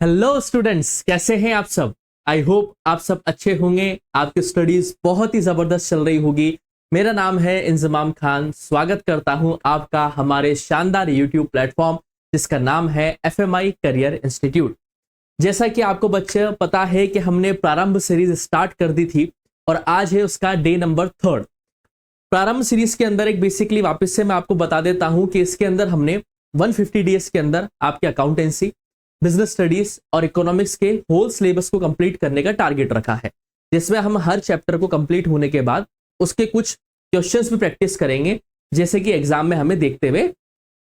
Hello students, कैसे हैं आप सब। आई होप आप सब अच्छे होंगे। आपकी स्टडीज बहुत ही जबरदस्त चल रही होगी। मेरा नाम है इंजमाम खान। स्वागत करता हूं आपका हमारे शानदार यूट्यूब प्लेटफॉर्म जिसका नाम है एफएमआई करियर इंस्टीट्यूट। जैसा कि आपको बच्चे पता है कि हमने प्रारंभ सीरीज स्टार्ट कर दी थी और आज है उसका डे नंबर 3। प्रारंभ सीरीज के अंदर एक बेसिकली वापस से मैं आपको बता देता हूं कि इसके अंदर हमने 150 डेज के अंदर आपकी अकाउंटेंसी, बिजनेस स्टडीज और इकोनॉमिक्स के होल सिलेबस को कंप्लीट करने का टारगेट रखा है, जिसमें हम हर चैप्टर को कंप्लीट होने के बाद उसके कुछ क्वेश्चंस भी प्रैक्टिस करेंगे, जैसे कि एग्जाम में हमें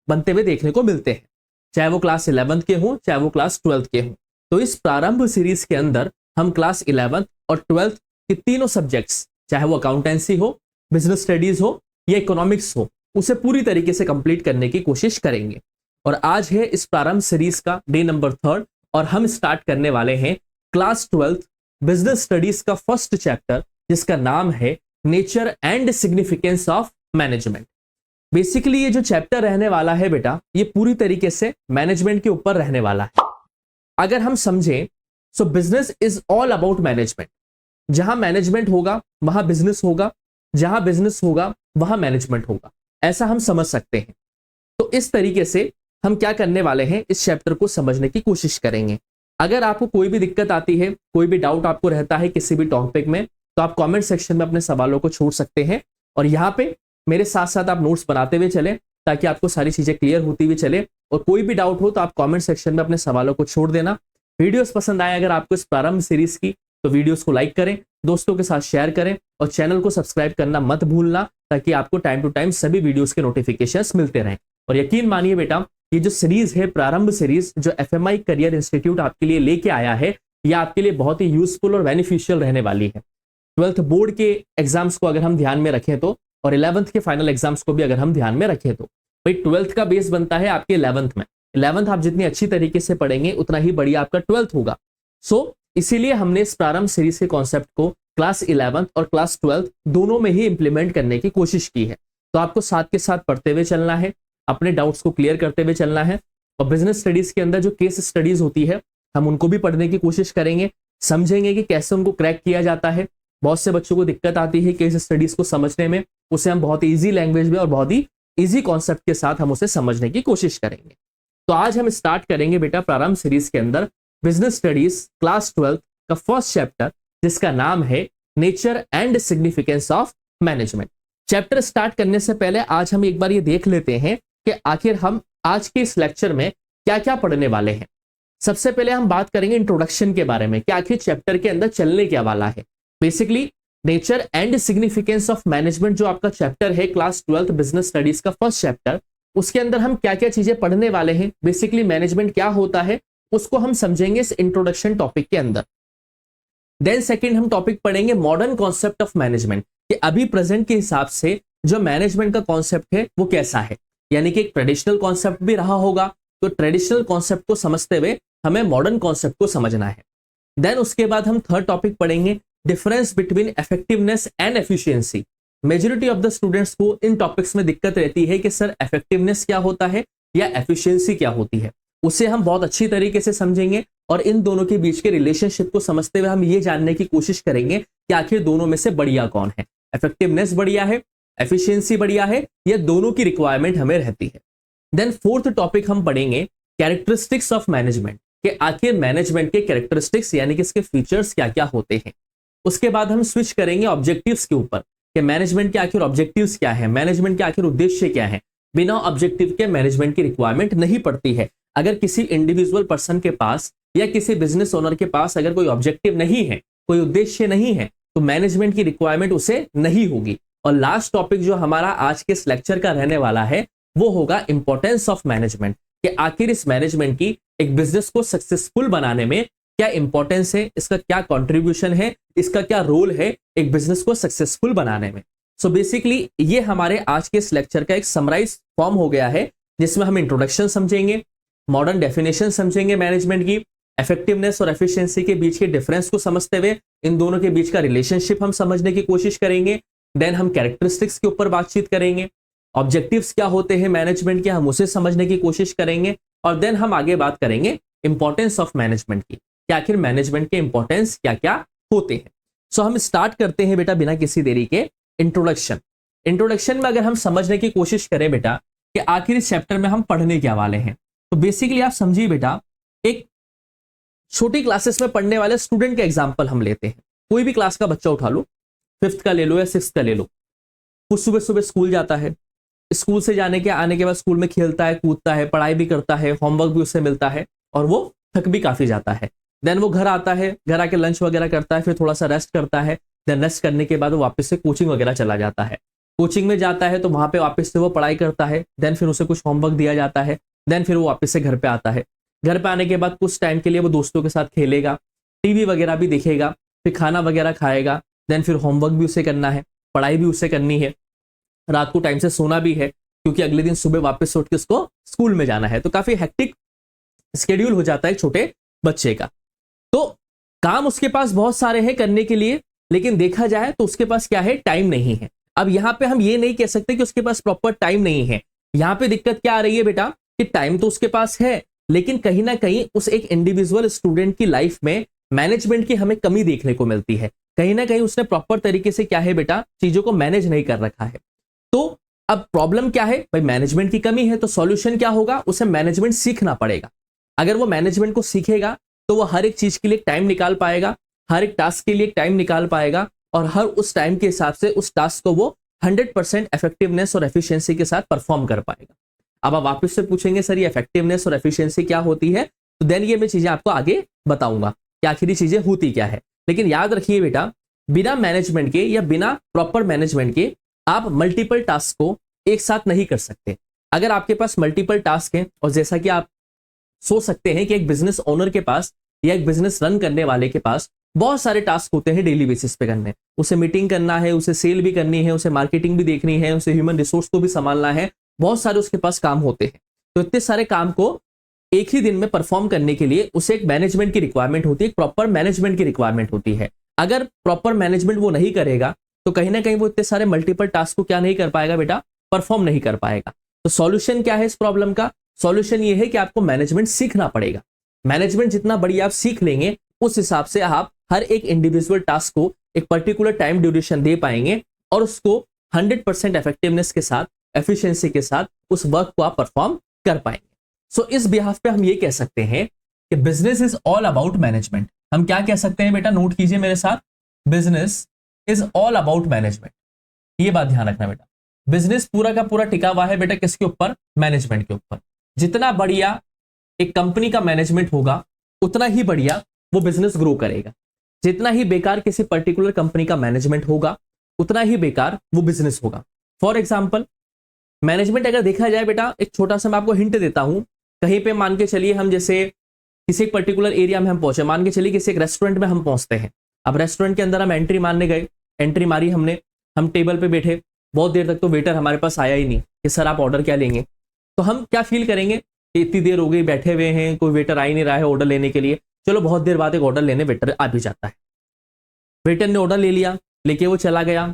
बनते हुए देखने को मिलते हैं, चाहे वो क्लास 11th के हों चाहे वो क्लास 12th के हों। तो इस प्रारंभ सीरीज के अंदर हम क्लास 11th और 12th के तीनों सब्जेक्ट्स, चाहे वो अकाउंटेंसी हो, बिजनेस स्टडीज हो या इकोनॉमिक्स हो, उसे पूरी तरीके से कंप्लीट करने की कोशिश करेंगे। और आज है इस प्रारंभ सीरीज का डे नंबर 3 और हम स्टार्ट करने वाले हैं क्लास 12th बिजनेस स्टडीज का फर्स्ट चैप्टर, जिसका नाम है nature and significance of management. Basically ये जो चैप्टर रहने वाला है बेटा, ये पूरी तरीके से मैनेजमेंट के ऊपर रहने वाला है। अगर हम समझें सो business is all about management. जहां मैनेजमेंट होगा वहां बिजनेस होगा, जहां बिजनेस होगा वहां मैनेजमेंट होगा, ऐसा हम समझ सकते हैं। तो इस तरीके से हम क्या करने वाले हैं, इस चैप्टर को समझने की कोशिश करेंगे। अगर आपको कोई भी दिक्कत आती है, कोई भी डाउट आपको रहता है किसी भी टॉपिक में, तो आप कमेंट सेक्शन में अपने सवालों को छोड़ सकते हैं और यहाँ पे मेरे साथ साथ आप नोट्स बनाते हुए चलें ताकि आपको सारी चीजें क्लियर होती हुई चले। और कोई भी डाउट हो तो आप कमेंट सेक्शन में अपने सवालों को छोड़ देना। वीडियोस पसंद आए अगर आपको इस प्रारंभ सीरीज की, तो वीडियोस को लाइक करें, दोस्तों के साथ शेयर करें और चैनल को सब्सक्राइब करना मत भूलना, ताकि आपको टाइम टू टाइम सभी वीडियोस के नोटिफिकेशंस मिलते रहें। और यकीन मानिए बेटा, ये जो सीरीज है प्रारंभ सीरीज, जो एफएमआई करियर इंस्टीट्यूट आपके लिए लेके आया है, ये आपके लिए बहुत ही यूजफुल और बेनिफिशियल रहने वाली है। 12th बोर्ड के एग्जाम्स को अगर हम ध्यान में रखें तो, और 11th के फाइनल एग्जाम्स को भी अगर हम ध्यान में रखें तो, भाई 12th का बेस बनता है आपके 11th में। 11th आप जितनी अच्छी तरीके से पढ़ेंगे उतना ही बढ़िया आपका 12th होगा। सो इसीलिए हमने इस प्रारंभ सीरीज के कॉन्सेप्ट को क्लास 11th और क्लास 12th दोनों में ही इंप्लीमेंट करने की कोशिश की है। तो आपको साथ के साथ पढ़ते हुए चलना है, अपने डाउट्स को क्लियर करते हुए चलना है। और बिजनेस स्टडीज के अंदर जो केस स्टडीज होती है, हम उनको भी पढ़ने की कोशिश करेंगे, समझेंगे कि कैसे उनको क्रैक किया जाता है। बहुत से बच्चों को दिक्कत आती है केस स्टडीज को समझने में, उसे हम बहुत ईजी लैंग्वेज में और बहुत ही ईजी कॉन्सेप्ट के साथ हम उसे समझने की कोशिश करेंगे। तो आज हम स्टार्ट करेंगे बेटा प्रारंभ सीरीज के अंदर बिजनेस स्टडीज क्लास 12th का फर्स्ट चैप्टर, जिसका नाम है nature and significance of management. Chapter start करने से पहले आज हम एक बार ये देख लेते हैं कि आखिर हम आज के इस लेक्चर में क्या क्या पढ़ने वाले हैं। सबसे पहले हम बात करेंगे इंट्रोडक्शन के बारे में कि आखिर चैप्टर के अंदर चलने क्या वाला है। Basically nature and significance of management जो आपका चैप्टर है क्लास 12th बिजनेस स्टडीज का फर्स्ट चैप्टर, उसके अंदर हम क्या क्या चीजें पढ़ने वाले हैं, बेसिकली मैनेजमेंट क्या होता है, उसको हम समझेंगे इस इंट्रोडक्शन टॉपिक के अंदर। देन सेकंड हम टॉपिक पढ़ेंगे मॉडर्न कॉन्सेप्ट ऑफ मैनेजमेंट, कि अभी प्रेजेंट के हिसाब से जो मैनेजमेंट का कॉन्सेप्ट है वो कैसा है, यानी कि एक ट्रेडिशनल कॉन्सेप्ट भी रहा होगा, तो ट्रेडिशनल कॉन्सेप्ट को समझते हुए हमें मॉडर्न कॉन्सेप्ट को समझना है। देन उसके बाद हम थर्ड टॉपिक पढ़ेंगे difference between effectiveness and efficiency. Majority of the students को इन टॉपिक्स में दिक्कत रहती है कि सर इफेक्टिवनेस क्या होता है या एफिशिएंसी क्या होती है, उसे हम बहुत अच्छी तरीके से समझेंगे और इन दोनों के बीच के रिलेशनशिप को समझते हुए हम ये जानने की कोशिश करेंगे कि आखिर दोनों में से बढ़िया कौन है, इफेक्टिवनेस बढ़िया है, एफिशिएंसी बढ़िया है, या दोनों की रिक्वायरमेंट हमें रहती है। देन फोर्थ टॉपिक हम पढ़ेंगे कैरेक्टरिस्टिक्स ऑफ मैनेजमेंट, कि आखिर मैनेजमेंट के कैरेक्टरिस्टिक्स यानी कि इसके फीचर्स क्या क्या होते हैं। उसके बाद हम स्विच करेंगे ऑब्जेक्टिव्स के ऊपर, कि मैनेजमेंट के आखिर ऑब्जेक्टिव्स क्या है, मैनेजमेंट के आखिर उद्देश्य क्या है। बिना ऑब्जेक्टिव के मैनेजमेंट की रिक्वायरमेंट नहीं पड़ती है। अगर किसी इंडिविजुअल पर्सन के पास या किसी बिजनेस ओनर के पास अगर कोई ऑब्जेक्टिव नहीं है, कोई उद्देश्य नहीं है, तो मैनेजमेंट की रिक्वायरमेंट उसे नहीं होगी। और लास्ट टॉपिक जो हमारा आज के इस लेक्चर का रहने वाला है वो होगा इंपॉर्टेंस ऑफ मैनेजमेंट, कि आखिर इस मैनेजमेंट की एक बिजनेस को सक्सेसफुल बनाने में क्या इंपॉर्टेंस है, इसका क्या कंट्रीब्यूशन है, इसका क्या रोल है एक बिजनेस को सक्सेसफुल बनाने में। सो बेसिकली ये हमारे आज के इस लेक्चर का एक समराइज फॉर्म हो गया है, जिसमें हम इंट्रोडक्शन समझेंगे, मॉडर्न डेफिनेशन समझेंगे मैनेजमेंट की, इफेक्टिवनेस और एफिशिएंसी के बीच के डिफरेंस को समझते हुए इन दोनों के बीच का रिलेशनशिप हम समझने की कोशिश करेंगे। देन हम कैरेक्टरिस्टिक्स के ऊपर बातचीत करेंगे, ऑब्जेक्टिव्स क्या होते हैं मैनेजमेंट के, हम उसे समझने की कोशिश करेंगे। और देन हम आगे बात करेंगे इंपॉर्टेंस ऑफ मैनेजमेंट की, कि आखिर मैनेजमेंट के इंपॉर्टेंस क्या क्या होते हैं। सो हम स्टार्ट करते हैं बेटा बिना किसी देरी के इंट्रोडक्शन। इंट्रोडक्शन में अगर हम समझने की कोशिश करें बेटा कि आखिर इस चैप्टर में हम पढ़ने क्या वाले हैं, तो बेसिकली आप समझिए बेटा, एक छोटी क्लासेस में पढ़ने वाले स्टूडेंट का एग्जाम्पल हम लेते हैं। कोई भी क्लास का बच्चा उठा लो, 5th का ले लो या 6th का ले लो। वो सुबह सुबह स्कूल जाता है, स्कूल से आने के बाद स्कूल में खेलता है, कूदता है, पढ़ाई भी करता है, होमवर्क भी उससे मिलता है और वो थक भी काफी जाता है। देन वो घर आता है, घर आके लंच वगैरह करता है, फिर थोड़ा सा रेस्ट करता है। देन रेस्ट करने के बाद वो वापस से कोचिंग वगैरह चला जाता है। कोचिंग में जाता है तो वहां पे वापस से वो पढ़ाई करता है। देन फिर उसे कुछ होमवर्क दिया जाता है। देन फिर वो वापस से घर पे आता है। घर पे आने के बाद कुछ टाइम के लिए वो दोस्तों के साथ खेलेगा, टीवी वगैरह भी देखेगा, फिर खाना वगैरह खाएगा। देन फिर होमवर्क भी उसे करना है, पढ़ाई भी उसे करनी है, रात को टाइम से सोना भी है, क्योंकि अगले दिन सुबह वापस उठ के उसको स्कूल में जाना है। तो काफी हेक्टिक शेड्यूल हो जाता है एक छोटे बच्चे का। तो काम उसके पास बहुत सारे हैं करने के लिए, लेकिन देखा जाए तो उसके पास क्या है, टाइम नहीं है। अब यहां पे हम ये नहीं कह सकते कि उसके पास प्रॉपर टाइम नहीं है। यहां पे दिक्कत क्या आ रही है बेटा, कि टाइम तो उसके पास है, लेकिन कहीं ना कहीं उस एक इंडिविजुअल स्टूडेंट की लाइफ में मैनेजमेंट की हमें कमी देखने को मिलती है। कहीं ना कहीं उसने प्रॉपर तरीके से क्या है बेटा, चीजों को मैनेज नहीं कर रखा है। तो अब प्रॉब्लम क्या है भाई, मैनेजमेंट की कमी है। तो सॉल्यूशन क्या होगा, उसे मैनेजमेंट सीखना पड़ेगा। अगर वो मैनेजमेंट को सीखेगा तो वो हर एक चीज के लिए टाइम निकाल पाएगा, हर एक टास्क के लिए टाइम निकाल पाएगा, और हर उस टाइम के हिसाब से उस टास्क को वो 100% इफेक्टिवनेस और एफिशिएंसी के साथ परफॉर्म कर पाएगा। अब आप वापस से पूछेंगे सर ये इफेक्टिवनेस और एफिशिएंसी क्या होती है, तो देन ये मैं चीजें आपको आगे बताऊंगा कि आखिर ये चीजें होती क्या है। लेकिन याद रखिए बेटा, बिना मैनेजमेंट के या बिना प्रॉपर मैनेजमेंट के आप मल्टीपल टास्क को एक साथ नहीं कर सकते। अगर आपके पास मल्टीपल टास्क हैं, और जैसा कि आप सोच सकते हैं कि एक बिजनेस ओनर के पास या एक बिजनेस रन करने वाले के पास बहुत सारे टास्क होते हैं डेली बेसिस पे करने। उसे मीटिंग करना है, उसे सेल भी करनी है, उसे मार्केटिंग भी देखनी है, उसे ह्यूमन रिसोर्स को भी संभालना है, बहुत सारे उसके पास काम होते हैं। तो इतने सारे काम को एक ही दिन में परफॉर्म करने के लिए उसे एक मैनेजमेंट की रिक्वायरमेंट होती है, प्रॉपर मैनेजमेंट की रिक्वायरमेंट होती है। अगर प्रॉपर मैनेजमेंट वो नहीं करेगा तो कहीं ना कहीं वो इतने सारे मल्टीपल टास्क को क्या नहीं कर पाएगा बेटा, परफॉर्म नहीं कर पाएगा। तो सॉल्यूशन क्या है इस प्रॉब्लम का, सॉल्यूशन ये है कि आपको मैनेजमेंट सीखना पड़ेगा। मैनेजमेंट जितना बढ़िया आप सीख लेंगे, उस हिसाब से आप हर एक इंडिविजुअल टास्क को एक पर्टिकुलर टाइम ड्यूरेशन दे पाएंगे और उसको 100% इफेक्टिवनेस के साथ, एफिशिएंसी के साथ उस वर्क को आप परफॉर्म कर पाएंगे। सो इस बिहाफ पे हम ये कह सकते हैं कि business is all about management. हम क्या कह सकते हैं बेटा, नोट कीजिए मेरे साथ, business is all about management. ये बात ध्यान रखना बेटा, बिजनेस पूरा का पूरा टिका हुआ है बेटा किसके ऊपर, मैनेजमेंट के ऊपर। जितना बढ़िया एक कंपनी का मैनेजमेंट होगा उतना ही बढ़िया वो बिजनेस ग्रो करेगा। जितना ही बेकार किसी पर्टिकुलर कंपनी का मैनेजमेंट होगा उतना ही बेकार वो बिजनेस होगा। फॉर एग्जाम्पल, मैनेजमेंट अगर देखा जाए बेटा, एक छोटा सा मैं आपको हिंट देता हूं। कहीं पे मान के चलिए हम जैसे किसी एक पर्टिकुलर एरिया में हम पहुंचे, मान के चलिए किसी एक रेस्टोरेंट में हम पहुंचते हैं। अब रेस्टोरेंट के अंदर हम एंट्री मारने गए, एंट्री मारी हमने, हम टेबल पे बैठे, बहुत देर तक तो वेटर हमारे पास आया ही नहीं कि सर आप ऑर्डर क्या लेंगे। तो हम क्या फील करेंगे कि इतनी देर हो गई, बैठे हुए हैं, कोई वेटर आ ही नहीं रहा है ऑर्डर लेने के लिए। चलो बहुत देर बाद एक ऑर्डर लेने वेटर आ भी जाता है। वेटर ने ऑर्डर ले लिया, लेके वो चला गया।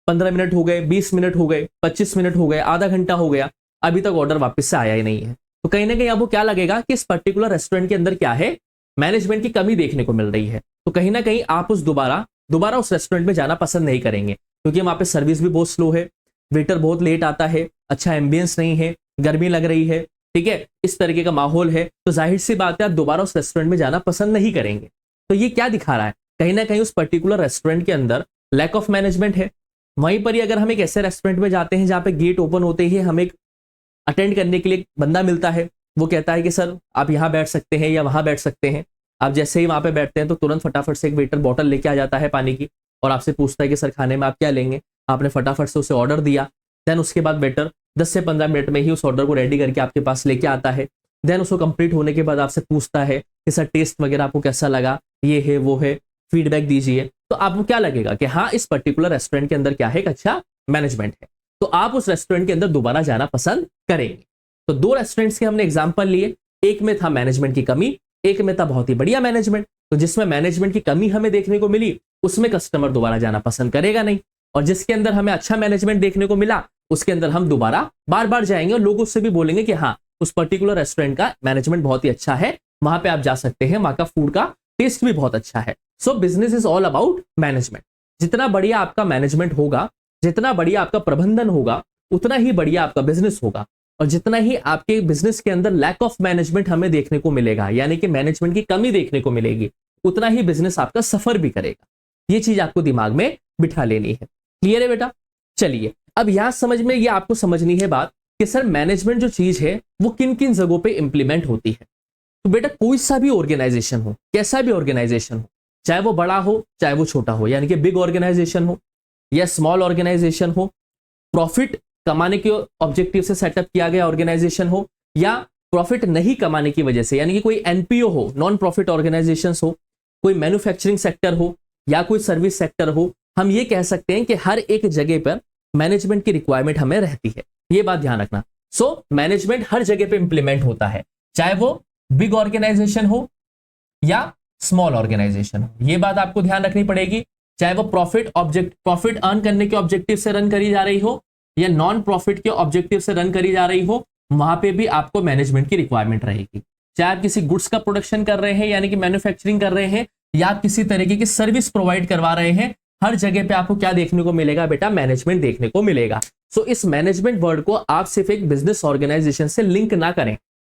15 मिनट हो गए, 20 मिनट हो गए, 25 मिनट हो गए, आधा घंटा हो गया, अभी तक ऑर्डर वापस से आया ही नहीं है। तो कहीं ना कहीं आपको क्या लगेगा कि इस पर्टिकुलर रेस्टोरेंट के अंदर क्या है, मैनेजमेंट की कमी देखने को मिल रही है। तो कहीं ना कहीं आप उस दोबारा उस रेस्टोरेंट में जाना पसंद नहीं करेंगे, क्योंकि वहां पे सर्विस भी बहुत स्लो है, वेटर बहुत लेट आता है, अच्छा एम्बियंस नहीं है, गर्मी लग रही है, ठीक है, इस तरीके का माहौल है। तो जाहिर सी बात है आप दोबारा उस रेस्टोरेंट में जाना पसंद नहीं करेंगे। तो ये क्या दिखा रहा है, कहीं ना कहीं उस पर्टिकुलर रेस्टोरेंट के अंदर लैक ऑफ मैनेजमेंट है। वहीं पर ही अगर हम एक ऐसे रेस्टोरेंट में जाते हैं जहां पे गेट ओपन होते ही हमें अटेंड करने के लिए एक बंदा मिलता है, वो कहता है कि सर आप यहाँ बैठ सकते हैं या वहां बैठ सकते हैं। आप जैसे ही वहां पे बैठते हैं तो तुरंत फटाफट से एक वेटर बॉटल लेके आ जाता है पानी की और आपसे पूछता है कि सर खाने में आप क्या लेंगे। आपने फटाफट से उसे ऑर्डर दिया। देन उसके बाद वेटर 10 से 15 मिनट में ही उस ऑर्डर को रेडी करके आपके पास लेके आता है। देन उसको कंप्लीट होने के बाद आपसे पूछता है कि सर टेस्ट वगैरह आपको कैसा लगा, ये है वो है, फीडबैक दीजिए। तो आपको क्या लगेगा कि हाँ इस पर्टिकुलर रेस्टोरेंट के अंदर क्या है, एक अच्छा मैनेजमेंट है, तो आप उस रेस्टोरेंट के अंदर दोबारा जाना पसंद करेंगे। तो 2 रेस्टोरेंट्स के हमने एग्जांपल लिए, एक में था मैनेजमेंट की कमी, एक में था बहुत ही बढ़िया मैनेजमेंट। तो जिसमें मैनेजमेंट की कमी हमें देखने को मिली उसमें कस्टमर दोबारा जाना पसंद करेगा नहीं, और जिसके अंदर हमें अच्छा मैनेजमेंट देखने को मिला उसके अंदर हम दोबारा बार बार जाएंगे और लोग उससे भी बोलेंगे कि हाँ उस पर्टिकुलर रेस्टोरेंट का मैनेजमेंट बहुत ही अच्छा है, वहां पे आप जा सकते हैं, वहां का फूड का टेस्ट भी बहुत अच्छा है। सो business is all about management. जितना बढ़िया आपका मैनेजमेंट होगा, जितना बढ़िया आपका प्रबंधन होगा, उतना ही बढ़िया आपका बिजनेस होगा। और जितना ही आपके बिजनेस के अंदर लैक ऑफ मैनेजमेंट हमें देखने को मिलेगा, यानी कि मैनेजमेंट की कमी देखने को मिलेगी, उतना ही बिजनेस आपका सफर भी करेगा। ये चीज आपको दिमाग में बिठा लेनी है। क्लियर है बेटा? चलिए अब यहां समझ में, ये आपको समझनी है बात कि सर मैनेजमेंट जो चीज है वो किन किन जगहों पे इंप्लीमेंट होती है। तो बेटा कोई सा भी ऑर्गेनाइजेशन हो, कैसा भी ऑर्गेनाइजेशन हो, चाहे वो बड़ा हो चाहे वो छोटा हो, यानी कि बिग ऑर्गेनाइजेशन हो या स्मॉल ऑर्गेनाइजेशन हो, प्रॉफिट कमाने के ऑब्जेक्टिव से सेटअप किया गया ऑर्गेनाइजेशन हो, या प्रॉफिट नहीं कमाने की वजह से, यानी कि कोई एनपीओ हो, नॉन प्रॉफिट ऑर्गेनाइजेशन हो, कोई मैन्युफैक्चरिंग सेक्टर हो या कोई सर्विस सेक्टर हो, हम ये कह सकते हैं कि हर एक जगह पर मैनेजमेंट की रिक्वायरमेंट हमें रहती है। ये बात ध्यान रखना। सो मैनेजमेंट हर जगह पे इंप्लीमेंट होता है, चाहे वो बिग ऑर्गेनाइजेशन हो या स्मॉल ऑर्गेनाइजेशन हो। ये बात आपको ध्यान रखनी पड़ेगी। चाहे वो प्रॉफिट अर्न करने के ऑब्जेक्टिव से रन करी जा रही हो या नॉन प्रॉफिट के ऑब्जेक्टिव से रन करी जा रही हो, वहां पे भी आपको मैनेजमेंट की रिक्वायरमेंट रहेगी। चाहे आप किसी गुड्स का प्रोडक्शन कर रहे हैं, यानी कि मैन्युफैक्चरिंग कर रहे हैं, या आप किसी तरीके की सर्विस प्रोवाइड करवा रहे हैं, हर जगह पे आपको क्या देखने को मिलेगा बेटा? मैनेजमेंट देखने को मिलेगा। सो इस मैनेजमेंट वर्ड को आप सिर्फ एक बिजनेस ऑर्गेनाइजेशन से लिंक ना करें।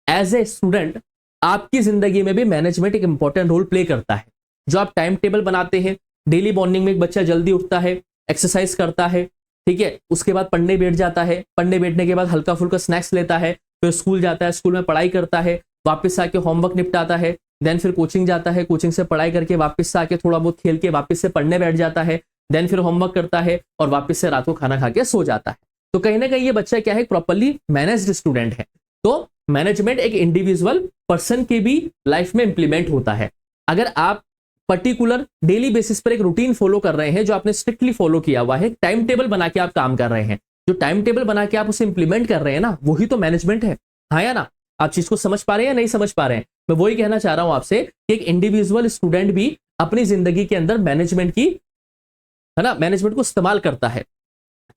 एज ए स्टूडेंट आपकी जिंदगी में भी मैनेजमेंट एक इंपॉर्टेंट रोल प्ले करता है। जो आप टाइम टेबल बनाते हैं, डेली मॉर्निंग में एक बच्चा जल्दी उठता है, एक्सरसाइज करता है, ठीक है, उसके बाद पढ़ने बैठ जाता है, पढ़ने बैठने के बाद हल्का फुल्का स्नैक्स लेता है, फिर स्कूल जाता है, स्कूल में पढ़ाई करता है, वापस आके होमवर्क निपटाता है, देन फिर कोचिंग जाता है, कोचिंग से पढ़ाई करके वापस से आके थोड़ा बहुत खेल के वापस से पढ़ने बैठ जाता है, देन फिर होमवर्क करता है और वापस से रात को खाना खा के सो जाता है। तो कहीं ना कहीं ये बच्चा क्या है? प्रॉपर्ली मैनेज्ड स्टूडेंट है। तो मैनेजमेंट एक इंडिविजुअल पर्सन के भी लाइफ में इंप्लीमेंट होता है। अगर आप पर्टिकुलर डेली बेसिस पर एक रूटीन फॉलो कर रहे हैं, जो आपने स्ट्रिक्टली फॉलो किया हुआ है, टाइम टेबल बना के आप काम कर रहे हैं, जो टाइम टेबल बना के आप उसे इंप्लीमेंट कर रहे हैं ना, वही तो मैनेजमेंट है। हाँ या ना? आप चीज को समझ पा रहे हैं या नहीं समझ पा रहे हैं? मैं वही कहना चाह रहा हूं आपसे कि एक इंडिविजुअल स्टूडेंट भी अपनी जिंदगी के अंदर मैनेजमेंट की, है ना, मैनेजमेंट को इस्तेमाल करता है।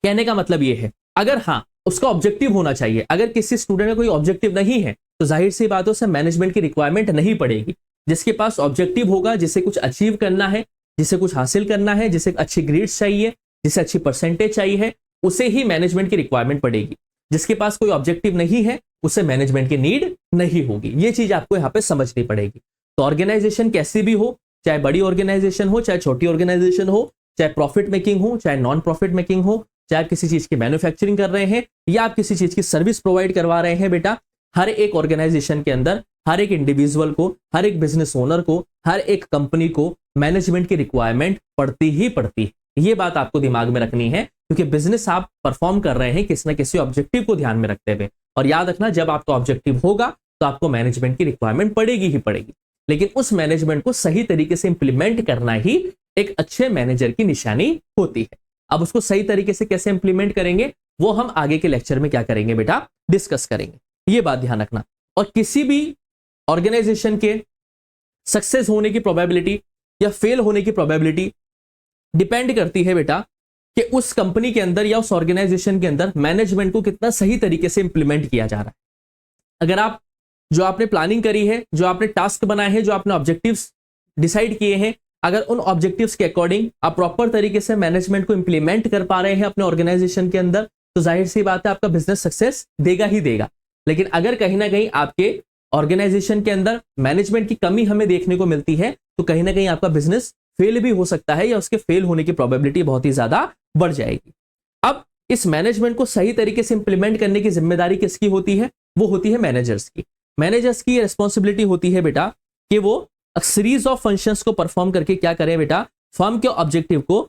कहने का मतलब ये है, अगर हाँ उसका ऑब्जेक्टिव होना चाहिए। अगर किसी स्टूडेंट में कोई ऑब्जेक्टिव नहीं है तो जाहिर सी बात है उसे मैनेजमेंट की रिक्वायरमेंट नहीं पड़ेगी। जिसके पास ऑब्जेक्टिव होगा, जिसे कुछ अचीव करना है, जिसे कुछ हासिल करना है, जिसे अच्छी ग्रेड्स चाहिए, जिसे अच्छी परसेंटेज चाहिए, उसे ही मैनेजमेंट की रिक्वायरमेंट पड़ेगी। जिसके पास कोई ऑब्जेक्टिव नहीं है उसे मैनेजमेंट की नीड नहीं होगी। ये चीज आपको यहाँ पे समझनी पड़ेगी। तो ऑर्गेनाइजेशन कैसी भी हो, चाहे बड़ी ऑर्गेनाइजेशन हो चाहे छोटी ऑर्गेनाइजेशन हो, चाहे प्रॉफिट मेकिंग हो चाहे नॉन प्रॉफिट मेकिंग हो, चाहे आप किसी चीज की मैन्युफैक्चरिंग कर रहे हैं या आप किसी चीज की सर्विस प्रोवाइड करवा रहे हैं, बेटा हर एक ऑर्गेनाइजेशन के अंदर हर एक इंडिविजुअल को, हर एक बिजनेस ओनर को, हर एक कंपनी को मैनेजमेंट की रिक्वायरमेंट पड़ती ही पड़ती है। ये बात आपको दिमाग में रखनी है, क्योंकि बिजनेस आप परफॉर्म कर रहे हैं किसी न किसी ऑब्जेक्टिव को ध्यान में रखते हुए। और याद रखना, जब आपका ऑब्जेक्टिव होगा तो आपको मैनेजमेंट की रिक्वायरमेंट पड़ेगी ही पड़ेगी। लेकिन उस मैनेजमेंट को सही तरीके से इंप्लीमेंट करना ही एक अच्छे मैनेजर की निशानी होती है। अब उसको सही तरीके से कैसे इंप्लीमेंट करेंगे वो हम आगे के लेक्चर में क्या करेंगे बेटा? डिस्कस करेंगे। ये बात ध्यान रखना। और किसी भी ऑर्गेनाइजेशन के सक्सेस होने की प्रोबेबिलिटी या फेल होने की प्रोबेबिलिटी डिपेंड करती है बेटा कि उस कंपनी के अंदर या उस ऑर्गेनाइजेशन के अंदर मैनेजमेंट को कितना सही तरीके से इंप्लीमेंट किया जा रहा है। अगर आप जो आपने प्लानिंग करी है, जो आपने टास्क बनाए हैं, जो आपने ऑब्जेक्टिव्स डिसाइड किए हैं, अगर उन ऑब्जेक्टिव्स के अकॉर्डिंग आप प्रॉपर तरीके से मैनेजमेंट को इंप्लीमेंट कर पा रहे हैं अपने ऑर्गेनाइजेशन के अंदर, तो जाहिर सी बात है आपका बिजनेस सक्सेस देगा ही देगा। लेकिन अगर कहीं ना कहीं आपके ऑर्गेनाइजेशन के अंदर मैनेजमेंट की कमी हमें देखने को मिलती है, तो कहीं ना कहीं आपका बिजनेस फेल भी हो सकता है या उसके फेल होने की प्रोबेबिलिटी बहुत ही ज्यादा बढ़ जाएगी। अब इस मैनेजमेंट को सही तरीके से इंप्लीमेंट करने की जिम्मेदारी किसकी होती है? वो होती है मैनेजर्स की। मैनेजर्स की रिस्पॉन्सिबिलिटी होती है बेटा कि वो सीरीज ऑफ फंक्शंस को परफॉर्म करके क्या करें बेटा? फर्म के ऑब्जेक्टिव को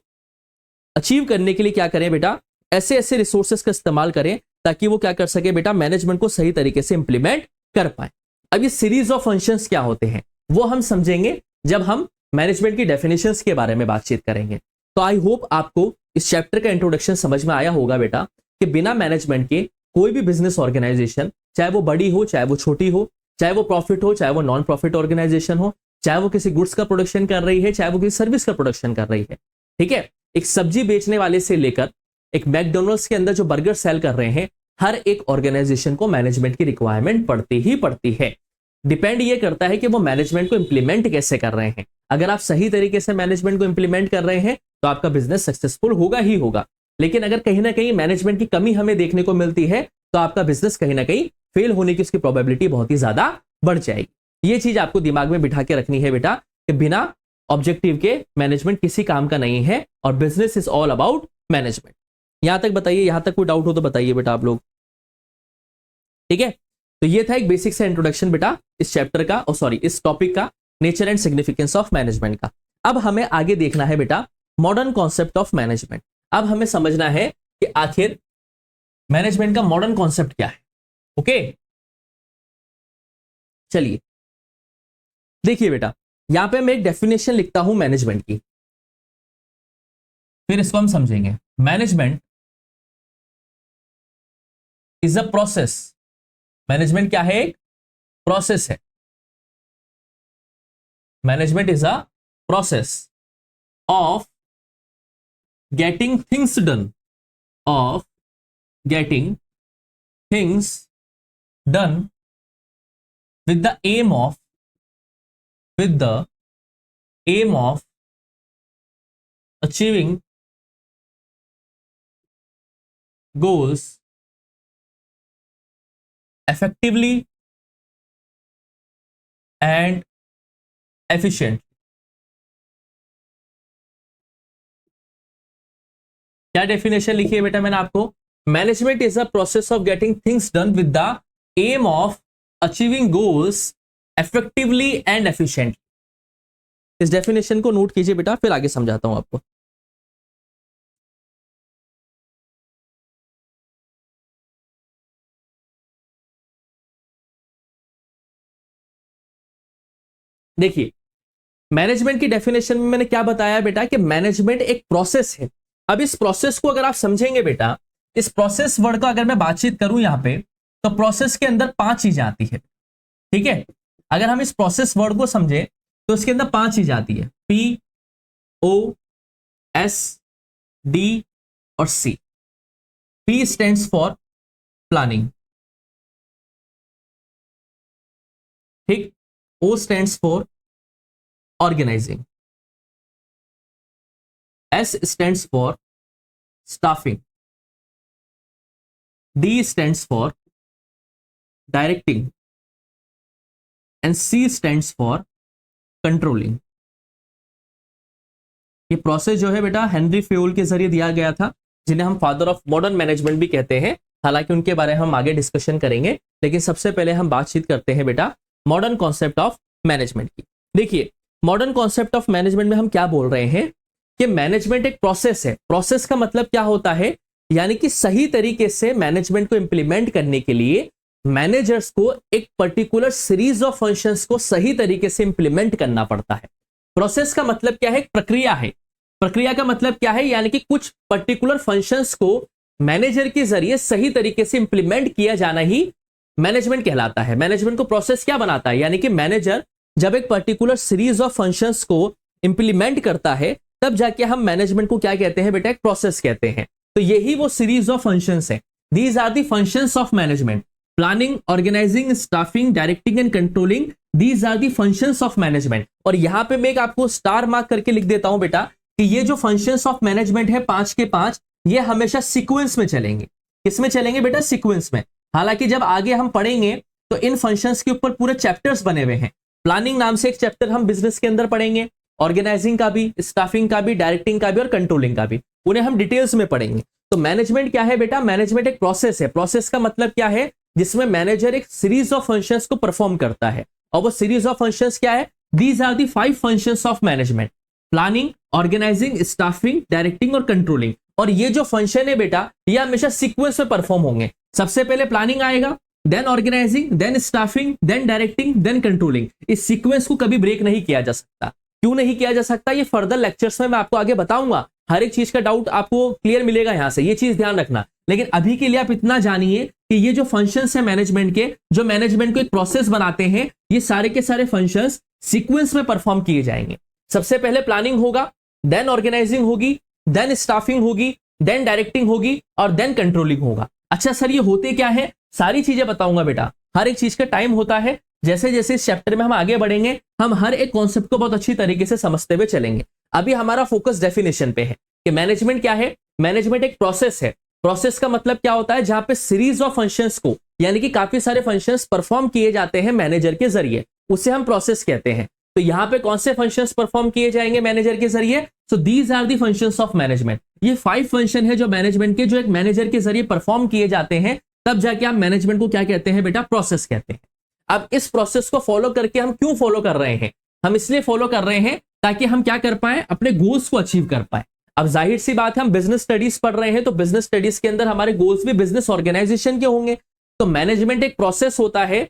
अचीव करने के लिए क्या करें बेटा? ऐसे ऐसे रिसोर्सेस का इस्तेमाल करें ताकि वो क्या कर सके बेटा? मैनेजमेंट को सही तरीके से इंप्लीमेंट कर पाए। अब ये सीरीज ऑफ फंक्शंस क्या होते हैं वो हम समझेंगे जब हम मैनेजमेंट की डेफिनेशंस के बारे में बातचीत करेंगे। तो आई होप आपको इस चैप्टर का इंट्रोडक्शन समझ में आया होगा बेटा कि बिना मैनेजमेंट के कोई भी बिजनेस ऑर्गेनाइजेशन, चाहे वो बड़ी हो चाहे वो छोटी हो, चाहे वो प्रॉफिट हो चाहे वो नॉन प्रॉफिट ऑर्गेनाइजेशन हो, चाहे वो किसी गुड्स का प्रोडक्शन कर रही है चाहे वो किसी सर्विस का प्रोडक्शन कर रही है, ठीक है, एक सब्जी बेचने वाले से लेकर एक मैकडोनल्ड्स के अंदर जो बर्गर सेल कर रहे हैं, हर एक ऑर्गेनाइजेशन को मैनेजमेंट की रिक्वायरमेंट पड़ती ही पड़ती है। डिपेंड ये करता है कि वो मैनेजमेंट को इंप्लीमेंट कैसे कर रहे हैं। अगर आप सही तरीके से मैनेजमेंट को इंप्लीमेंट कर रहे हैं तो आपका बिजनेस सक्सेसफुल होगा ही होगा। लेकिन अगर कहीं ना कहीं मैनेजमेंट की कमी हमें देखने को मिलती है तो आपका बिजनेस कहीं ना कहीं फेल होने की उसकी प्रोबेबिलिटी बहुत ही ज्यादा बढ़ जाएगी। ये चीज आपको दिमाग में बिठा के रखनी है बेटा कि बिना ऑब्जेक्टिव के मैनेजमेंट किसी काम का नहीं है और business is all about management. यहां तक बताइए, यहां तक कोई डाउट हो तो बताइए बेटा आप लोग। ठीक है, तो ये था एक बेसिक सा इंट्रोडक्शन बेटा इस चैप्टर का, और सॉरी इस टॉपिक का, nature and significance of management का। अब हमें आगे देखना है बेटा मॉडर्न कॉन्सेप्ट ऑफ मैनेजमेंट। अब हमें समझना है कि आखिर मैनेजमेंट का मॉडर्न कॉन्सेप्ट क्या है। ओके, चलिए देखिए बेटा, यहां पे मैं एक डेफिनेशन लिखता हूं मैनेजमेंट की, फिर इसको हम समझेंगे। Management is a process. Management क्या है? एक प्रोसेस है। Management is a process of getting things done, of getting things done with the aim of achieving goals effectively and efficiently। क्या डेफिनेशन लिखी है बेटा मैंने आपको? Management is a process of getting things done with the aim of achieving goals effectively and efficiently. इस definition को note कीजिए बेटा, फिर आगे समझाता हूं आपको। देखिए, मैनेजमेंट की डेफिनेशन में मैंने क्या बताया बेटा कि मैनेजमेंट एक प्रोसेस है। अब इस प्रोसेस को अगर आप समझेंगे बेटा, इस प्रोसेस वर्ड का अगर मैं बातचीत करूं यहां पे, तो प्रोसेस के अंदर 5 चीजें आती है। ठीक है, अगर हम इस प्रोसेस वर्ड को समझे तो इसके अंदर 5 चीजें आती है, POSD और C। P stands for planning, ठीक। O stands for organising, S stands for staffing, D stands for directing and C stands for controlling. ये प्रोसेस जो है बेटा हेनरी फेयोल के जरिए दिया गया था, जिन्हें हम फादर ऑफ मॉडर्न मैनेजमेंट भी कहते हैं। हालांकि उनके बारे में हम आगे डिस्कशन करेंगे, लेकिन सबसे पहले हम बातचीत करते हैं बेटा मॉडर्न कॉन्सेप्ट ऑफ मैनेजमेंट की। देखिए, मॉडर्न कॉन्सेप्ट ऑफ मैनेजमेंट में हम क्या बोल रहे हैं कि मैनेजमेंट एक प्रोसेस है। प्रोसेस का मतलब क्या होता है? यानी कि सही तरीके से मैनेजमेंट को इंप्लीमेंट करने के लिए मैनेजर्स को एक पर्टिकुलर सीरीज ऑफ फंक्शंस को सही तरीके से इंप्लीमेंट करना पड़ता है। प्रोसेस का मतलब क्या है? एक प्रक्रिया है। प्रक्रिया का मतलब क्या है? यानी कि कुछ पर्टिकुलर फंक्शंस को मैनेजर के जरिए सही तरीके से इंप्लीमेंट किया जाना ही मैनेजमेंट कहलाता है। मैनेजमेंट को प्रोसेस क्या बनाता है? यानी कि मैनेजर जब एक पर्टिकुलर सीरीज ऑफ फंक्शंस को इंप्लीमेंट करता है तब जाके हम मैनेजमेंट को क्या कहते हैं बेटा? एक प्रोसेस कहते हैं। तो यही वो सीरीज ऑफ फंक्शंस है। These are the functions of management, planning, organising, staffing, directing and controlling, these are the functions of management. और यहां पे मैं एक आपको स्टार मार्क करके लिख देता हूं बेटा कि ये जो फंक्शंस ऑफ मैनेजमेंट है 5 के 5, ये हमेशा सीक्वेंस में चलेंगे। किसमें चलेंगे बेटा? सीक्वेंस में। हालांकि जब आगे हम पढ़ेंगे तो इन फंक्शंस के ऊपर पूरे चैप्टर्स बने हुए हैं। प्लानिंग नाम से एक चैप्टर हम बिजनेस के अंदर पढ़ेंगे, ऑर्गेनाइजिंग का भी, स्टाफिंग का भी, डायरेक्टिंग का भी और कंट्रोलिंग का भी, उन्हें हम डिटेल्स में पढ़ेंगे। तो मैनेजमेंट क्या है बेटा? मैनेजमेंट एक प्रोसेस है। प्रोसेस का मतलब क्या है? जिसमें मैनेजर एक सीरीज ऑफ फंक्शंस को परफॉर्म करता है। और वो सीरीज ऑफ फंक्शंस क्या है? These are the 5 functions of management, planning, organising, staffing, directing और कंट्रोलिंग। और ये जो फंक्शन है बेटा, ये हमेशा सीक्वेंस में परफॉर्म होंगे। सबसे पहले प्लानिंग आएगा, then organising, then staffing, then directing, then controlling. इस सीक्वेंस को कभी ब्रेक नहीं किया जा सकता। क्यों नहीं किया जा सकता? ये फर्दर लेक्चर्स में मैं आपको आगे बताऊंगा। हर एक चीज का डाउट आपको क्लियर मिलेगा यहां से, ये चीज ध्यान रखना। लेकिन अभी के लिए आप इतना जानिए कि ये जो फंक्शंस है मैनेजमेंट के, जो मैनेजमेंट को एक प्रोसेस बनाते हैं, ये सारे के सारे फंक्शंस सीक्वेंस में परफॉर्म किए जाएंगे। सबसे पहले प्लानिंग होगा, देन ऑर्गेनाइजिंग होगी, देन स्टाफिंग होगी, देन डायरेक्टिंग होगी और देन कंट्रोलिंग होगा। अच्छा सर, ये होते क्या है? सारी चीजें बताऊंगा बेटा। हर एक चीज का टाइम होता है, जैसे जैसे इस चैप्टर में हम आगे बढ़ेंगे हम हर एक कॉन्सेप्ट को बहुत अच्छी तरीके से समझते हुए चलेंगे। अभी हमारा फोकस डेफिनेशन पे है कि मैनेजमेंट क्या है। मैनेजमेंट एक प्रोसेस है। प्रोसेस का मतलब क्या होता है, जहां पे सीरीज ऑफ फंक्शंस को, यानी कि काफी सारे फंक्शंस परफॉर्म किए जाते हैं मैनेजर के जरिए, उसे हम प्रोसेस कहते हैं। तो यहां पे कौन से फंक्शंस परफॉर्म किए जाएंगे मैनेजर के जरिए? So these are the functions of management. ये 5 फंक्शन है जो मैनेजमेंट के, जो एक मैनेजर के जरिए परफॉर्म किए जाते हैं, तब जाके आप मैनेजमेंट को क्या कहते हैं बेटा? प्रोसेस कहते हैं। अब इस प्रोसेस को फॉलो करके हम क्यों फॉलो कर रहे हैं? हम इसलिए फॉलो कर रहे हैं ताकि हम क्या कर पाए? अपने गोल्स को अचीव कर पाए। अब जाहिर सी बात है, हम बिजनेस स्टडीज पढ़ रहे हैं, तो बिजनेस स्टडीज के अंदर हमारे गोल्स भी बिजनेस ऑर्गेनाइजेशन के होंगे। तो मैनेजमेंट एक प्रोसेस होता है।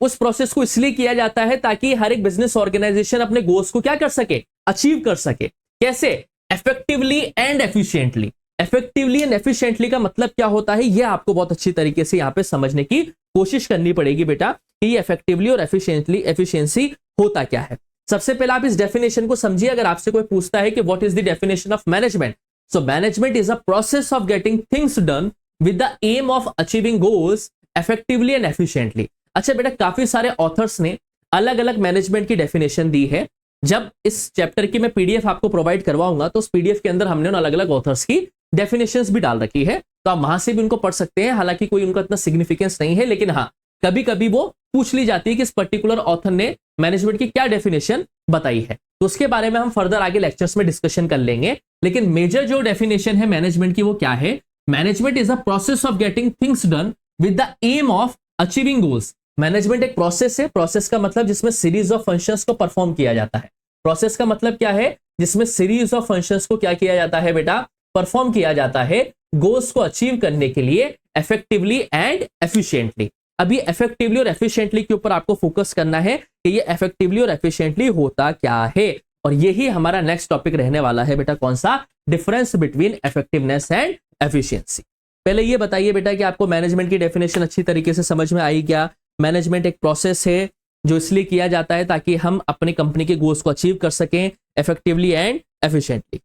उस प्रोसेस को इसलिए किया जाता है ताकि हर एक बिजनेस ऑर्गेनाइजेशन अपने गोल्स को क्या कर सके? अचीव कर सके। कैसे? Effectively and efficiently. Effectively and efficiently का मतलब क्या होता है, यह आपको बहुत अच्छी तरीके से यहां पे समझने की कोशिश करनी पड़ेगी बेटा, कि ये इफेक्टिवली और एफिशिएंसी होता क्या है। सबसे पहले आप इस डेफिनेशन को समझिए। अगर आपसे कोई पूछता है कि what is the definition of management, so management is a process of getting things done with the aim of achieving goals effectively and efficiently. अच्छा बेटा, काफी सारे ऑथर्स ने अलग अलग मैनेजमेंट की डेफिनेशन दी है। जब इस चैप्टर की मैं पीडीएफ आपको प्रोवाइड करवाऊंगा तो उस पीडीएफ के अंदर हमने उन अलग अलग ऑथर्स की डेफिनेशंस भी डाल रखी है, तो आप वहां से भी उनको पढ़ सकते हैं। हालांकि कोई उनका इतना सिग्निफिकेंस नहीं है, लेकिन हाँ, कभी कभी वो पूछ ली जाती है कि इस पर्टिकुलर ऑथर ने मैनेजमेंट की क्या डेफिनेशन बताई है, तो उसके बारे में हम फर्दर आगे लेक्चर्स में डिस्कशन कर लेंगे। लेकिन मेजर जो डेफिनेशन है मैनेजमेंट की वो क्या है? Management is a process of getting things done with the aim of achieving goals. Management एक प्रोसेस है। प्रोसेस का मतलब जिसमें सीरीज ऑफ फंक्शंस को परफॉर्म किया जाता है। प्रोसेस का मतलब क्या है? जिसमें सीरीज ऑफ फंक्शंस को क्या किया जाता है बेटा? परफॉर्म किया जाता है गोल्स को अचीव करने के लिए इफेक्टिवली एंड एफिशिएंटली। अभी इफेक्टिवली और एफिशिएंटली के ऊपर आपको फोकस करना है कि ये इफेक्टिवली और एफिशिएंटली होता क्या है, और यही हमारा नेक्स्ट टॉपिक रहने वाला है बेटा। कौन सा? Difference between effectiveness and efficiency. पहले ये बताइए बेटा कि आपको मैनेजमेंट की डेफिनेशन अच्छी तरीके से समझ में आई क्या? मैनेजमेंट एक प्रोसेस है जो इसलिए किया जाता है ताकि हम अपनी कंपनी के गोल्स को अचीव कर सकें इफेक्टिवली एंड एफिशिएंटली।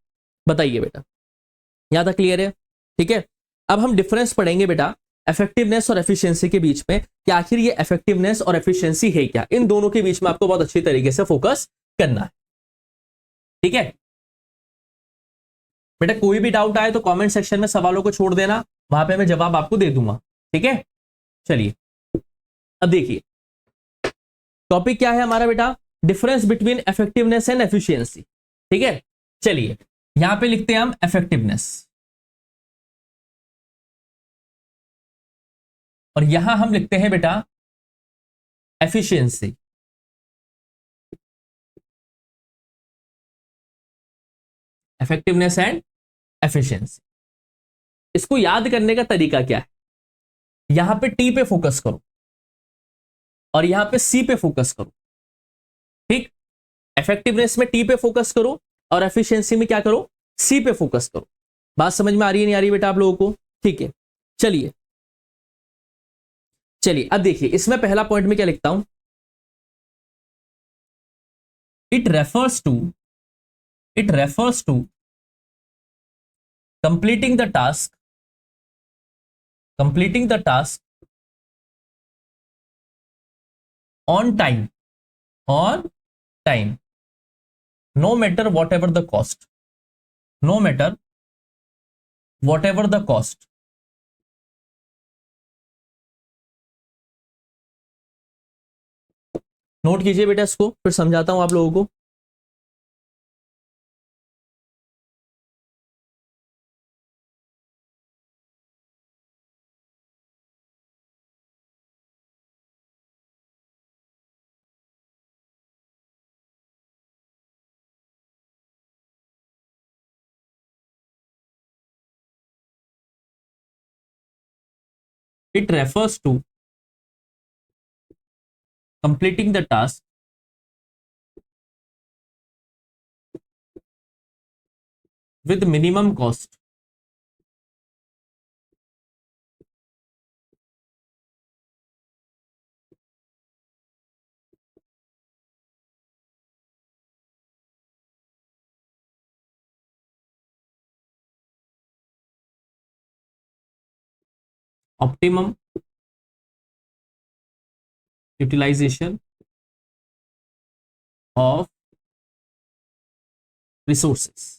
बताइए बेटा, यहां तक क्लियर है? ठीक है। अब हम डिफरेंस पढ़ेंगे बेटा इफेक्टिवनेस और एफिशिएंसी के बीच में, कि आखिर ये इफेक्टिवनेस और एफिशिएंसी है क्या। इन दोनों के बीच में आपको बहुत अच्छी तरीके से फोकस करना है। ठीक है बेटा, कोई भी डाउट आए तो कमेंट सेक्शन में सवालों को छोड़ देना, वहां पे मैं जवाब आपको दे दूंगा। ठीक है, चलिए अब देखिए टॉपिक क्या है हमारा बेटा? Difference between effectiveness and efficiency. ठीक है, चलिए यहां पे लिखते हैं हम इफेक्टिवनेस, और यहां हम लिखते हैं बेटा एफिशिएंसी। इफेक्टिवनेस एंड एफिशिएंसी, इसको याद करने का तरीका क्या है? यहां पे टी पे फोकस करो और यहां पे सी पे फोकस करो। ठीक, इफेक्टिवनेस में टी पे फोकस करो और एफिशिएंसी में क्या करो? सी पे फोकस करो। बात समझ में आ रही है नहीं आ रही बेटा आप लोगों को? ठीक है, चलिए चलिए अब देखिए इसमें पहला पॉइंट में क्या लिखता हूं? It refers to, it refers to completing the task, completing the task on time, on time, no matter whatever the cost, no matter whatever the cost. Note कीजिए बेटा इसको, फिर समझाता हूं आप लोगों को। It refers to completing the task with minimum cost, optimum utilisation of resources.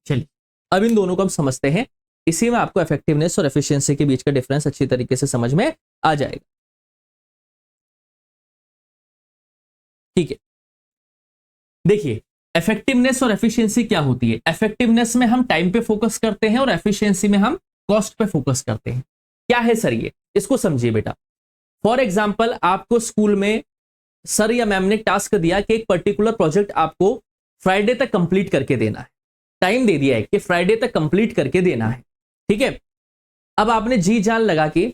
चलिए अब इन दोनों को हम समझते हैं, इसी में आपको इफेक्टिवनेस और एफिशिएंसी के बीच का डिफरेंस अच्छी तरीके से समझ में आ जाएगा। ठीक है, देखिए इफेक्टिवनेस और एफिशिएंसी क्या होती है। इफेक्टिवनेस में हम टाइम पे फोकस करते हैं और एफिशिएंसी में हम कॉस्ट पे फोकस करते हैं। क्या है सर ये, इसको समझिए बेटा। फॉर एग्जाम्पल आपको स्कूल में सर या मैम ने टास्क दिया कि एक पर्टिकुलर प्रोजेक्ट आपको फ्राइडे तक कंप्लीट करके देना है, टाइम दे दिया है कि फ्राइडे तक कंप्लीट करके देना है। ठीक है, अब आपने जी जान लगा के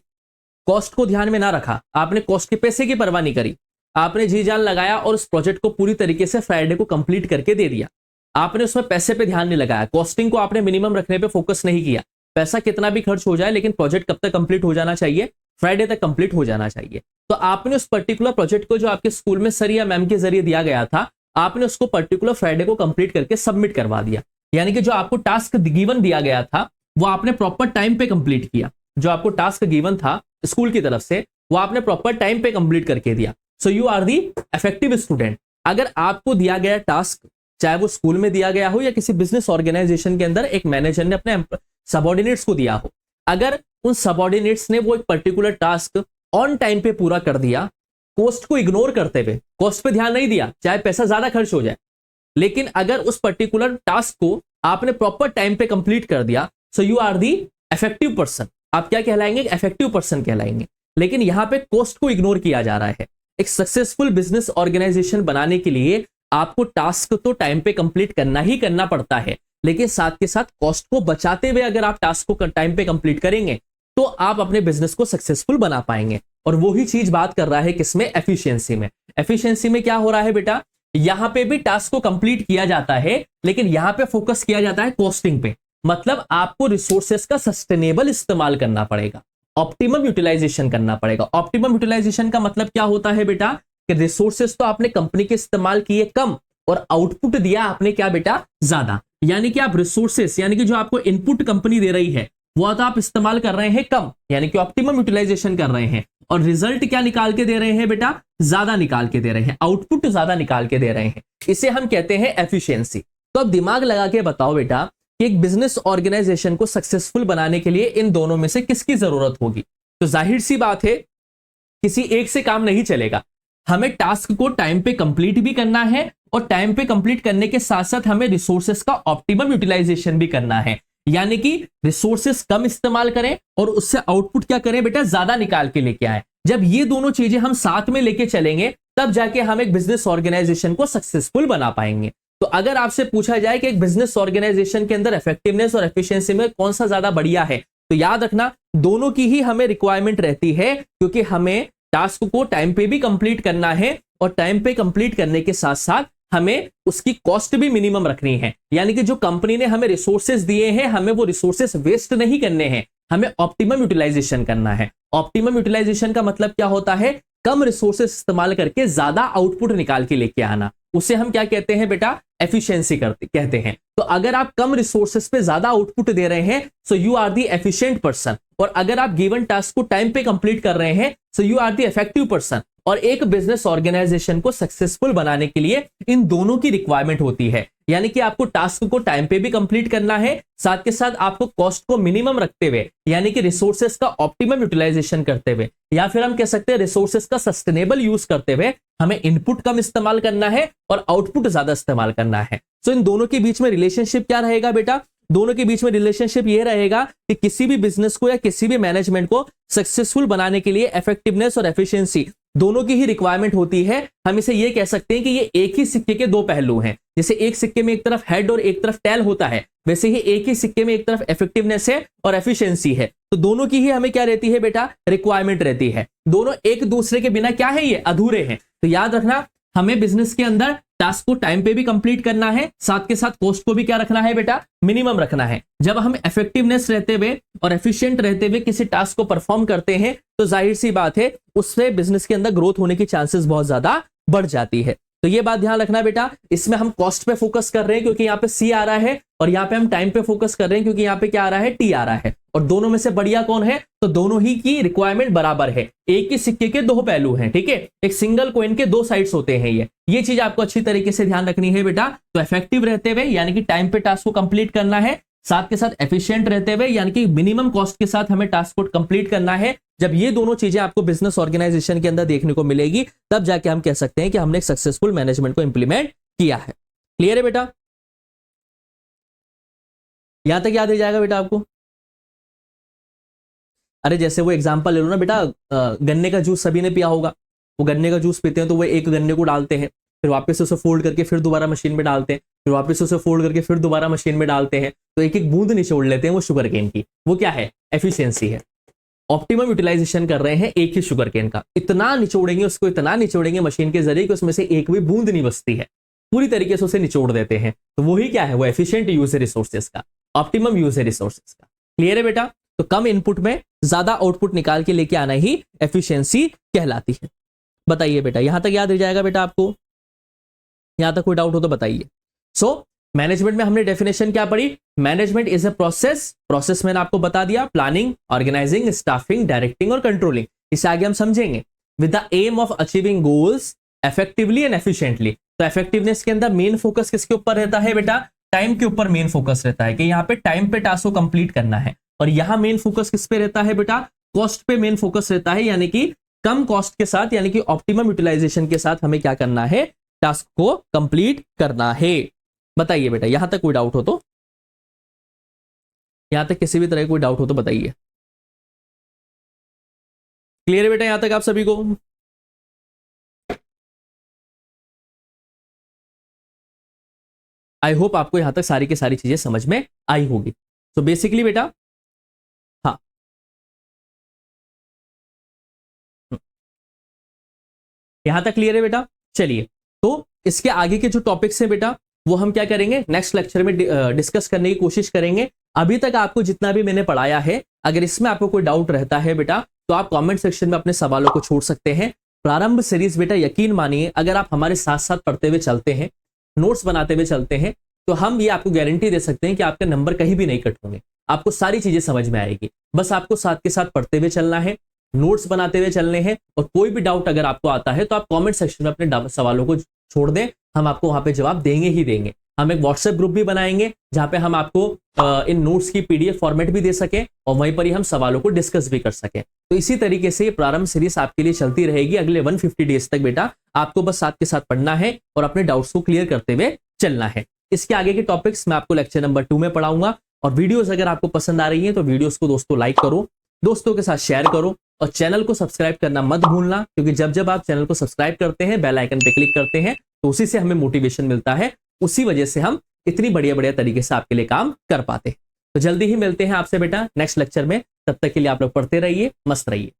कॉस्ट को ध्यान में ना रखा, आपने कॉस्ट के पैसे की परवाह नहीं करी, आपने जी जान लगाया और उस प्रोजेक्ट को पूरी तरीके से फ्राइडे को कंप्लीट करके दे दिया। आपने उसमें पैसे पे ध्यान नहीं लगाया, कॉस्टिंग को आपने मिनिमम रखने पे फोकस नहीं किया। पैसा कितना भी खर्च हो जाए लेकिन प्रोजेक्ट कब तक कंप्लीट हो जाना चाहिए, फ्राइडे तक कंप्लीट हो जाना चाहिए। तो आपने उस पर्टिकुलर प्रोजेक्ट को जो आपके स्कूल में सर या मैम के जरिए दिया गया था, आपने उसको पर्टिकुलर फ्राइडे को कंप्लीट करके सबमिट करवा दिया। यानी कि जो आपको टास्क गिवन दिया गया था वो आपने प्रॉपर टाइम पे कंप्लीट किया। जो आपको टास्क गिवन था स्कूल की तरफ से वो आपने प्रॉपर टाइम पे कंप्लीट करके दिया। So you are the effective student. अगर आपको दिया गया टास्क, चाहे वो स्कूल में दिया गया हो या किसी बिजनेस ऑर्गेनाइजेशन के अंदर एक मैनेजर ने अपने सबऑर्डिनेट्स को दिया हो, अगर उन सबऑर्डिनेट्स ने वो एक पर्टिकुलर टास्क ऑन टाइम पे पूरा कर दिया, कॉस्ट को इग्नोर करते हुए, कॉस्ट पे ध्यान नहीं दिया, चाहे पैसा ज्यादा खर्च हो जाए, लेकिन अगर उस पर्टिकुलर टास्क को आपने प्रॉपर टाइम पे कंप्लीट कर दिया, so you are the effective person. आप क्या कहलाएंगे, इफेक्टिव पर्सन कहलाएंगे। लेकिन यहां पे कॉस्ट को इग्नोर किया जा रहा है। एक सक्सेसफुल बिजनेस ऑर्गेनाइजेशन बनाने के लिए आपको टास्क तो टाइम पे कंप्लीट करना ही करना पड़ता है, लेकिन साथ के साथ कॉस्ट को बचाते हुए अगर आप टास्क को टाइम पे कंप्लीट करेंगे तो आप अपने बिजनेस को सक्सेसफुल बना पाएंगे। और वही चीज बात कर रहा है किसमें, एफिशिएंसी में। एफिशिएंसी में क्या हो रहा है बेटा, यहां पे भी टास्क को कंप्लीट किया जाता है लेकिन यहां पे फोकस किया जाता है कॉस्टिंग पे। मतलब आपको रिसोर्सेस का सस्टेनेबल इस्तेमाल करना पड़ेगा, ऑप्टिमम यूटिलाइजेशन करना पड़ेगा। ऑप्टिमम यूटिलाइजेशन का मतलब क्या होता है बेटा, कि रिसोर्सेस तो आपने कंपनी के इस्तेमाल किए कम और आउटपुट दिया आपने क्या बेटा, ज्यादा। यानी कि आप रिसोर्सेस, यानी कि जो आपको इनपुट कंपनी दे रही है वो तो आप इस्तेमाल कर रहे हैं कम, यानी कि ऑप्टिमम यूटिलाइजेशन कर रहे हैं, और रिजल्ट क्या निकाल के दे रहे हैं बेटा, ज्यादा निकाल के दे रहे हैं, आउटपुट ज्यादा निकाल के दे रहे हैं। इसे हम कहते हैं एफिशिएंसी। तो अब दिमाग लगा के बताओ बेटा कि एक बिजनेस ऑर्गेनाइजेशन को सक्सेसफुल बनाने के लिए इन दोनों में से किसकी जरूरत होगी। तो जाहिर सी बात है किसी एक से काम नहीं चलेगा। हमें टास्क को टाइम पे कंप्लीट भी करना है और टाइम पे कंप्लीट करने के साथ साथ हमें रिसोर्सेस का ऑप्टिमम यूटिलाइजेशन भी करना है। यानी कि रिसोर्सेस कम इस्तेमाल करें और उससे आउटपुट क्या करें बेटा, ज्यादा निकाल के लेके आए। जब ये दोनों चीजें हम साथ में लेके चलेंगे तब जाके हम एक बिजनेस ऑर्गेनाइजेशन को सक्सेसफुल बना पाएंगे। तो अगर आपसे पूछा जाए कि एक बिजनेस ऑर्गेनाइजेशन के अंदर इफेक्टिवनेस और एफिशिएंसी में कौन सा ज्यादा बढ़िया है, तो याद रखना दोनों की ही हमें रिक्वायरमेंट रहती है, क्योंकि हमें टास्क को टाइम पे भी कंप्लीट करना है और टाइम पे कंप्लीट करने के साथ साथ हमें उसकी कॉस्ट भी मिनिमम रखनी है। यानी कि जो कंपनी ने हमें रिसोर्सेस दिए हैं हमें वो रिसोर्सेस वेस्ट नहीं करने हैं, हमें ऑप्टिमम यूटिलाइजेशन करना है। ऑप्टिमम यूटिलाइजेशन का मतलब क्या होता है, कम रिसोर्सेस इस्तेमाल करके ज्यादा आउटपुट निकाल के लेके आना। उसे हम क्या कहते हैं बेटा, एफिशिएंसी कहते हैं। तो अगर आप कम रिसोर्सेस पे ज्यादा आउटपुट दे रहे हैं so you are the efficient person, और अगर आप गिवन टास्क को टाइम पे कंप्लीट कर रहे हैं so you are the effective person. और एक बिजनेस ऑर्गेनाइजेशन को सक्सेसफुल बनाने के लिए इन दोनों की रिक्वायरमेंट होती है। यानी कि आपको टास्क को टाइम पे भी कंप्लीट करना है, साथ के साथ आपको कॉस्ट को मिनिमम रखते हुए, यानी कि रिसोर्सेस का ऑप्टिमम यूटिलाइजेशन करते हुए, या फिर हम कह सकते हैं रिसोर्सेस का सस्टेनेबल यूज करते हुए हमें इनपुट कम इस्तेमाल करना है और आउटपुट ज्यादा इस्तेमाल करना है। सो इन दोनों के बीच में रिलेशनशिप क्या रहेगा बेटा, दोनों के बीच में रिलेशनशिप ये रहेगा कि किसी भी बिजनेस को या किसी भी मैनेजमेंट को सक्सेसफुल बनाने के लिए इफेक्टिवनेस और एफिशिएंसी दोनों की ही रिक्वायरमेंट होती है। हम इसे ये कह सकते हैं कि ये एक ही सिक्के के दो पहलू हैं। जैसे एक सिक्के में एक तरफ हेड और एक तरफ टेल होता है, वैसे ही एक ही सिक्के में एक तरफ इफेक्टिवनेस है और एफिशिएंसी है। तो दोनों की ही हमें क्या रहती है बेटा, रिक्वायरमेंट रहती है। दोनों एक दूसरे के बिना क्या है, ये अधूरे हैं। तो याद रखना हमें बिजनेस के अंदर टास्क को टाइम पे भी कंप्लीट करना है, साथ के साथ कॉस्ट को भी क्या रखना है बेटा, मिनिमम रखना है। जब हम इफेक्टिवनेस रहते हुए और एफिशिएंट रहते हुए किसी टास्क को परफॉर्म करते हैं तो जाहिर सी बात है उससे बिजनेस के अंदर ग्रोथ होने की चांसेस बहुत ज्यादा बढ़ जाती है। तो ये बात ध्यान रखना बेटा, इसमें हम कॉस्ट पे फोकस कर रहे हैं क्योंकि यहाँ पे सी आ रहा है, और यहाँ पे हम टाइम पे फोकस कर रहे हैं क्योंकि यहाँ पे क्या आ रहा है, टी आ रहा है। और दोनों में से बढ़िया कौन है, तो दोनों ही की रिक्वायरमेंट बराबर है। एक ही सिक्के के दो पहलू हैं, ठीक है, एक सिंगल कॉइन के दो साइड्स होते हैं। ये चीज आपको अच्छी तरीके से ध्यान रखनी है बेटा। तो इफेक्टिव रहते हुए यानी कि टाइम पे टास्क को कंप्लीट करना है, साथ के साथ एफिशिएंट रहते हुए यानी कि मिनिमम कॉस्ट के साथ हमें टास्क को कंप्लीट करना है। जब ये दोनों चीजें आपको बिजनेस ऑर्गेनाइजेशन के अंदर देखने को मिलेगी, तब जाके हम कह सकते हैं कि हमने एक सक्सेसफुल मैनेजमेंट को इंप्लीमेंट किया है। क्लियर है बेटा? यहां तक याद रह जाएगा बेटा आपको? अरे जैसे वो एग्जांपल ले लो ना बेटा, गन्ने का जूस सभी ने पिया होगा। वो गन्ने का जूस पीते हैं तो वो एक गन्ने को डालते हैं, फिर वापस उसे फोल्ड करके फिर दोबारा मशीन में डालते हैं, फिर वापस उसे फोल्ड करके फिर दोबारा मशीन में डालते हैं, तो एक एक बूंद निचोड़ लेते हैं वो शुगर केन की। वो क्या है, एफिशिएंसी है। ऑप्टिमम यूटिलाइजेशन कर रहे हैं एक ही शुगर केन का, इतना निचोड़ेंगे उसको, इतना निचोड़ेंगे मशीन के जरिए कि उसमें से एक भी बूंद नहीं बचती है, पूरी तरीके से उसे निचोड़ देते हैं। तो वही क्या है, वो एफिशिएंट यूज है रिसोर्सेज का, ऑप्टिमम यूज है रिसोर्सेज का। क्लियर है बेटा? तो कम इनपुट में ज्यादा आउटपुट निकाल के लेके आना ही एफिशिएंसी कहलाती है। बताइए बेटा, यहां तक याद रह जाएगा बेटा आपको? यहां तक कोई डाउट हो तो बताइए। सो मैनेजमेंट में हमने डेफिनेशन क्या पढ़ी, management is a process. Process मैंने आपको बता दिया, प्लानिंग, ऑर्गेनाइजिंग, स्टाफिंग, डायरेक्टिंग और कंट्रोलिंग। इसे आगे हम समझेंगे। With the aim of achieving goals effectively and efficiently. तो इफेक्टिवनेस के अंदर मेन फोकस किसके ऊपर रहता है बेटा, टाइम के ऊपर मेन फोकस रहता है कि यहाँ पे टाइम पे टास्क को कंप्लीट करना है। और यहां मेन फोकस किस पे रहता है बेटा, कॉस्ट पे मेन फोकस रहता है, यानी कि कम कॉस्ट के साथ यानी कि ऑप्टिमम यूटिलाइजेशन के साथ हमें क्या करना है, टास्क को कंप्लीट करना है। बताइए बेटा, यहां तक कोई डाउट हो तो, यहां तक किसी भी तरह कोई डाउट हो तो बताइए। क्लियर है बेटा यहां तक आप सभी को? आई होप आपको यहां तक सारी की सारी चीजें समझ में आई होगी। तो बेसिकली बेटा, हाँ, यहां तक क्लियर है बेटा? चलिए, तो इसके आगे के जो टॉपिक्स हैं बेटा, वो हम क्या करेंगे, नेक्स्ट लेक्चर में डिस्कस करने की कोशिश करेंगे। अभी तक आपको जितना भी मैंने पढ़ाया है, अगर इसमें आपको कोई डाउट रहता है बेटा, तो आप कमेंट सेक्शन में अपने सवालों को छोड़ सकते हैं। प्रारंभ सीरीज बेटा, यकीन मानिए अगर आप हमारे साथ साथ पढ़ते हुए चलते हैं, नोट्स बनाते हुए चलते हैं, तो हम ये आपको गारंटी दे सकते हैं कि आपके नंबर कहीं भी नहीं कट होंगे, आपको सारी चीजें समझ में आएगी। बस आपको साथ के साथ पढ़ते हुए चलना है, नोट्स बनाते हुए चलने हैं, और कोई भी डाउट अगर आपको आता है तो आप कमेंट सेक्शन में अपने सवालों को छोड़ दें, हम आपको वहां पे जवाब देंगे ही देंगे। हम एक व्हाट्सएप ग्रुप भी बनाएंगे जहां पे हम आपको इन नोट्स की पीडीएफ फॉर्मेट भी दे सकें, और वहीं पर ही हम सवालों को डिस्कस भी कर सकें। तो इसी तरीके से प्रारंभ सीरीज आपके लिए चलती रहेगी अगले 150 डेज तक बेटा। आपको बस साथ के साथ पढ़ना है और अपने डाउट्स को क्लियर करते हुए चलना है। इसके आगे के टॉपिक्स मैं आपको लेक्चर नंबर 2 में पढ़ाऊंगा। और वीडियोस अगर आपको पसंद आ रही है तो वीडियोस को दोस्तों लाइक करो, दोस्तों के साथ शेयर करो, और चैनल को सब्सक्राइब करना मत भूलना, क्योंकि जब जब आप चैनल को सब्सक्राइब करते हैं, बेल आइकन पे क्लिक करते हैं, तो उसी से हमें मोटिवेशन मिलता है, उसी वजह से हम इतनी बढ़िया बढ़िया तरीके से आपके लिए काम कर पाते हैं। तो जल्दी ही मिलते हैं आपसे बेटा नेक्स्ट लेक्चर में। तब तक के लिए आप लोग पढ़ते रहिए, मस्त रहिए।